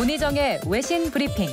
문희정의 외신 브리핑.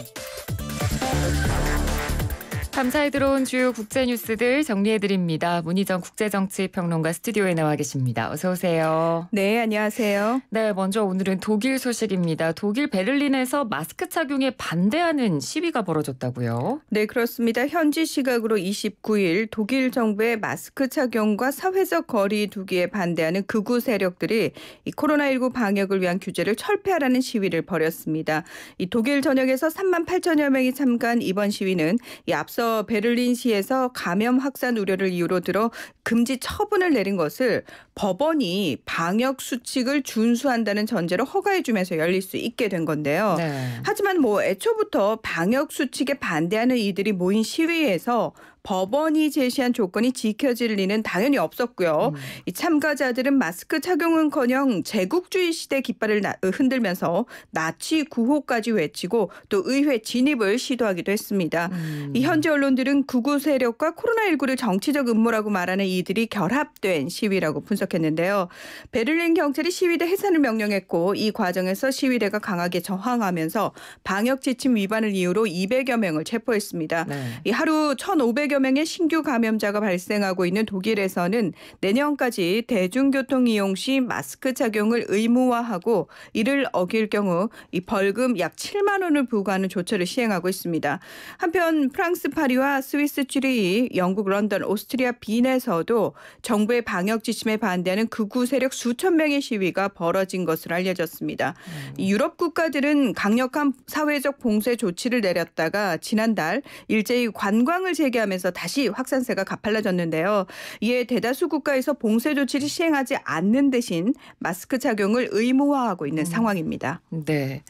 감사에 들어온 주요 국제 뉴스들 정리해드립니다. 문희정 국제정치평론가 스튜디오에 나와 계십니다. 어서 오세요. 네, 안녕하세요. 네, 먼저 오늘은 독일 소식입니다. 독일 베를린에서 마스크 착용에 반대하는 시위가 벌어졌다고요? 네, 그렇습니다. 현지 시각으로 29일 독일 정부의 마스크 착용과 사회적 거리 두기에 반대하는 극우 세력들이 이 코로나19 방역을 위한 규제를 철폐하라는 시위를 벌였습니다. 이 독일 전역에서 3만 8천여 명이 참가한 이번 시위는 이 앞서 베를린시에서 감염 확산 우려를 이유로 들어 금지 처분을 내린 것을 법원이 방역 수칙을 준수한다는 전제로 허가해주면서 열릴 수 있게 된 건데요. 네. 하지만 애초부터 방역 수칙에 반대하는 이들이 모인 시위에서 법원이 제시한 조건이 지켜질 리는 당연히 없었고요. 이 참가자들은 마스크 착용은커녕 제국주의 시대 깃발을 흔들면서 나치 구호까지 외치고 또 의회 진입을 시도하기도 했습니다. 이 현지 언론들은 극우 세력과 코로나19를 정치적 음모라고 말하는 이들이 결합된 시위라고 분석했는데요. 베를린 경찰이 시위대 해산을 명령했고 이 과정에서 시위대가 강하게 저항하면서 방역 지침 위반을 이유로 200여 명을 체포했습니다. 네. 이 하루 1,500여 명의 신규 감염자가 발생하고 있는 독일에서는 내년까지 대중교통 이용 시 마스크 착용을 의무화하고 이를 어길 경우 이 벌금 약 7만 원을 부과하는 조처를 시행하고 있습니다. 한편 프랑스 파리와 스위스 쥐리히, 영국 런던, 오스트리아 빈에서도 정부의 방역 지침에 반대하는 극우 세력 수천 명의 시위가 벌어진 것으로 알려졌습니다. 이 유럽 국가들은 강력한 사회적 봉쇄 조치를 내렸다가 지난달 일제히 관광을 재개하면서 다시 확산세가 가팔라졌는데요. 이에 대다수 국가에서 봉쇄 조치를 시행하지 않는 대신 마스크 착용을 의무화하고 있는 상황입니다. 네.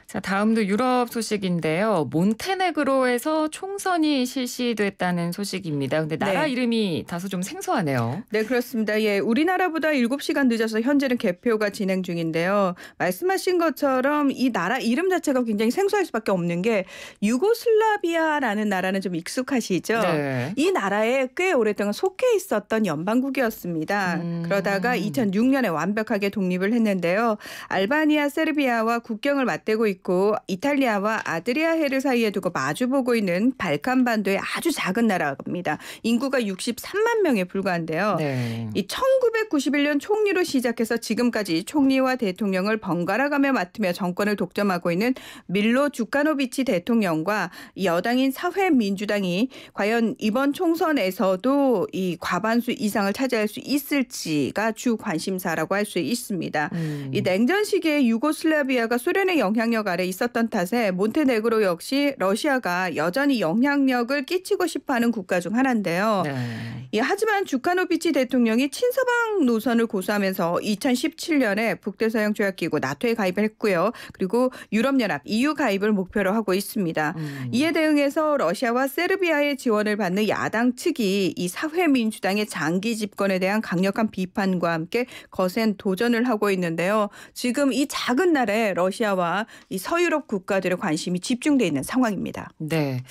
자, 다음도 유럽 소식인데요. 몬테네그로에서 총선이 실시됐다는 소식입니다. 근데 나라 네. 이름이 다소 좀 생소하네요. 네, 그렇습니다. 예, 우리나라보다 7시간 늦어서 현재는 개표가 진행 중인데요. 말씀하신 것처럼 이 나라 이름 자체가 굉장히 생소할 수밖에 없는 게 유고슬라비아라는 나라는 좀 익숙하시죠? 네. 이 나라에 꽤 오랫동안 속해 있었던 연방국이었습니다. 그러다가 2006년에 완벽하게 독립을 했는데요. 알바니아, 세르비아와 국경을 맞대고 있고 이탈리아와 아드리아해를 사이에 두고 마주보고 있는 발칸반도의 아주 작은 나라입니다. 인구가 63만 명에 불과한데요. 네. 이 1991년 총리로 시작해서 지금까지 총리와 대통령을 번갈아가며 맡으며 정권을 독점하고 있는 밀로 주카노비치 대통령과 여당인 사회민주당이 과연 이번 총선에서도 이 과반수 이상을 차지할 수 있을지가 주 관심사라고 할 수 있습니다. 이 냉전 시기에 유고슬라비아가 소련의 영향력 아래 있었던 탓에 몬테네그로 역시 러시아가 여전히 영향력을 끼치고 싶어하는 국가 중 하나인데요. 네. 하지만 주카노비치 대통령이 친서방 노선을 고수하면서 2017년에 북대서양 조약기구 나토에 가입을 했고요. 그리고 유럽연합 EU 가입을 목표로 하고 있습니다. 이에 대응해서 러시아와 세르비아의 지원을 받는 야당 측이 이 사회민주당의 장기 집권에 대한 강력한 비판과 함께 거센 도전을 하고 있는데요. 지금 이 작은 나라에 러시아와 이 서유럽 국가들의 관심이 집중돼 있는 상황입니다. 네.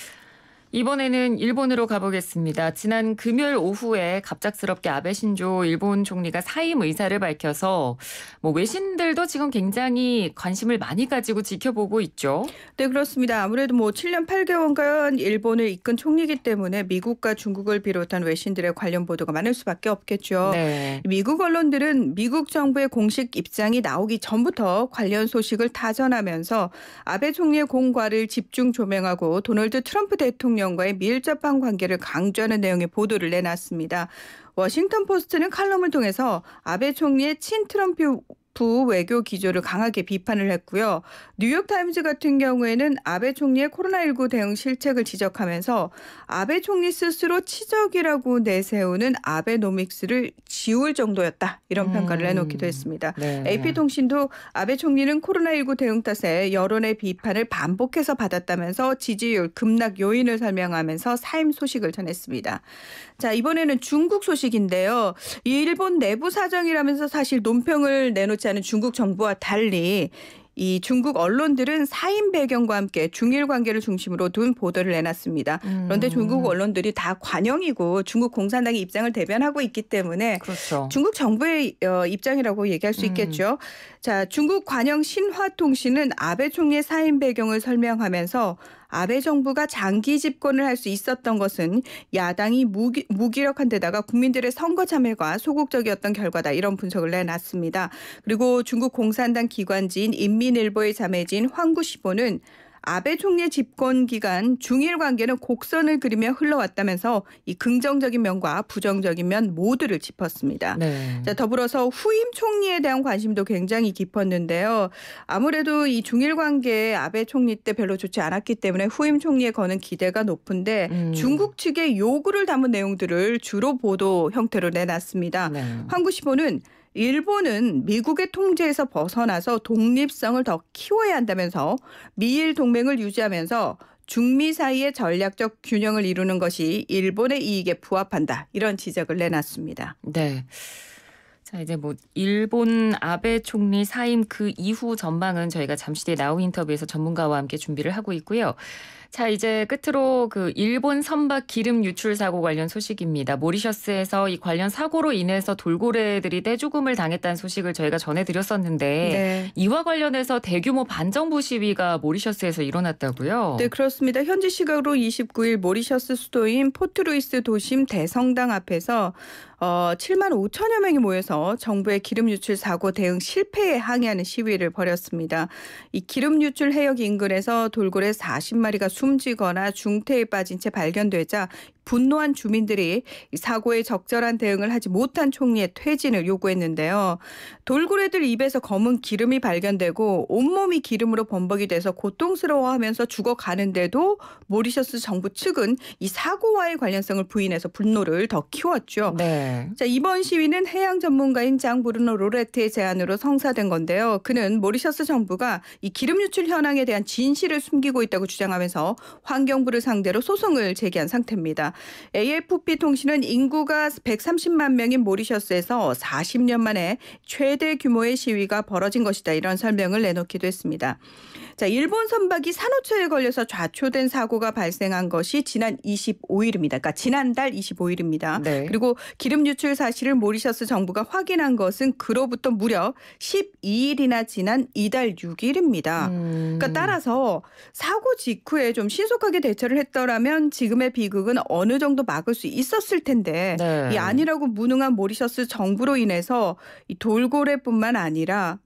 이번에는 일본으로 가보겠습니다. 지난 금요일 오후에 갑작스럽게 아베 신조 일본 총리가 사임 의사를 밝혀서 외신들도 지금 굉장히 관심을 많이 가지고 지켜보고 있죠. 네, 그렇습니다. 아무래도 7년 8개월간 일본을 이끈 총리이기 때문에 미국과 중국을 비롯한 외신들의 관련 보도가 많을 수밖에 없겠죠. 네. 미국 언론들은 미국 정부의 공식 입장이 나오기 전부터 관련 소식을 타전하면서 아베 총리의 공과를 집중 조명하고 도널드 트럼프 대통령과의 밀접한 관계를 강조하는 내용의 보도를 내놨습니다. 워싱턴 포스트는 칼럼을 통해서 아베 총리의 친트럼프 외교 기조를 강하게 비판을 했고요. 뉴욕타임즈 같은 경우에는 아베 총리의 코로나19 대응 실책을 지적하면서 아베 총리 스스로 치적이라고 내세우는 아베노믹스를 지울 정도였다. 이런 평가를 내놓기도 했습니다. 네. AP통신도 아베 총리는 코로나19 대응 탓에 여론의 비판을 반복해서 받았다면서 지지율 급락 요인을 설명하면서 사임 소식을 전했습니다. 자, 이번에는 중국 소식인데요. 일본 내부 사정이라면서 사실 논평을 내놓지 않은 중국 정부와 달리 이 중국 언론들은 사임 배경과 함께 중일 관계를 중심으로 둔 보도를 내놨습니다. 그런데 중국 언론들이 다 관영이고 중국 공산당의 입장을 대변하고 있기 때문에 그렇죠. 중국 정부의 입장이라고 얘기할 수 있겠죠. 자, 중국 관영 신화통신은 아베 총리의 사임 배경을 설명하면서 아베 정부가 장기 집권을 할 수 있었던 것은 야당이 무기력한 데다가 국민들의 선거 참여가 소극적이었던 결과다. 이런 분석을 내놨습니다. 그리고 중국 공산당 기관지인 인민일보의 자매진 황구시보는 아베 총리의 집권 기간 중일 관계는 곡선을 그리며 흘러왔다면서 이 긍정적인 면과 부정적인 면 모두를 짚었습니다. 네. 자, 더불어서 후임 총리에 대한 관심도 굉장히 깊었는데요. 아무래도 이 중일 관계 아베 총리 때 별로 좋지 않았기 때문에 후임 총리에 거는 기대가 높은데 중국 측의 요구를 담은 내용들을 주로 보도 형태로 내놨습니다. 네. 황구시보는 일본은 미국의 통제에서 벗어나서 독립성을 더 키워야 한다면서 미일 동맹을 유지하면서 중미 사이의 전략적 균형을 이루는 것이 일본의 이익에 부합한다. 이런 지적을 내놨습니다. 네. 자, 이제 일본 아베 총리 사임 그 이후 전망은 저희가 잠시 뒤에 나우 인터뷰에서 전문가와 함께 준비를 하고 있고요. 자, 이제 끝으로 일본 선박 기름 유출 사고 관련 소식입니다. 모리셔스에서 이 관련 사고로 인해서 돌고래들이 떼죽음을 당했다는 소식을 저희가 전해드렸었는데 네. 이와 관련해서 대규모 반정부 시위가 모리셔스에서 일어났다고요? 네, 그렇습니다. 현지 시각으로 29일 모리셔스 수도인 포트루이스 도심 대성당 앞에서 7만 5천여 명이 모여서 정부의 기름 유출 사고 대응 실패에 항의하는 시위를 벌였습니다. 이 기름 유출 해역 인근에서 돌고래 40마리가 숨지거나 중태에 빠진 채 발견되자 분노한 주민들이 사고에 적절한 대응을 하지 못한 총리의 퇴진을 요구했는데요. 돌고래들 입에서 검은 기름이 발견되고 온몸이 기름으로 범벅이 돼서 고통스러워하면서 죽어가는데도 모리셔스 정부 측은 이 사고와의 관련성을 부인해서 분노를 더 키웠죠. 네. 자, 이번 시위는 해양 전문가인 장 브루노 로레트의 제안으로 성사된 건데요. 그는 모리셔스 정부가 이 기름 유출 현황에 대한 진실을 숨기고 있다고 주장하면서 환경부를 상대로 소송을 제기한 상태입니다. AFP 통신은 인구가 130만 명인 모리셔스에서 40년 만에 최대 규모의 시위가 벌어진 것이다. 이런 설명을 내놓기도 했습니다. 자, 일본 선박이 산호초에 걸려서 좌초된 사고가 발생한 것이 지난 25일입니다. 그러니까 지난달 25일입니다. 네. 그리고 기름 유출 사실을 모리셔스 정부가 확인한 것은 그로부터 무려 12일이나 지난 이달 6일입니다. 그러니까 따라서 사고 직후에 좀 신속하게 대처를 했더라면 지금의 비극은 어느 정도 막을 수 있었을 텐데 네. 이 아니라고 무능한 모리셔스 정부로 인해서 이 돌고래뿐만 아니라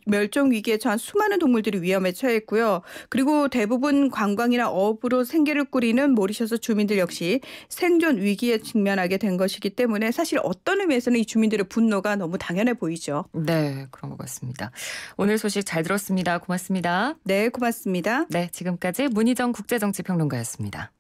멸종 위기에 처한 수많은 동물들이 위험에 처했고요. 그리고 대부분 관광이나 어업으로 생계를 꾸리는 모리셔스 주민들 역시 생존 위기에 직면하게 된 것이기 때문에 사실 어떤 의미에서는 이 주민들의 분노가 너무 당연해 보이죠. 네, 그런 것 같습니다. 오늘 소식 잘 들었습니다. 고맙습니다. 네, 고맙습니다. 네, 지금까지 문희정 국제정치평론가였습니다.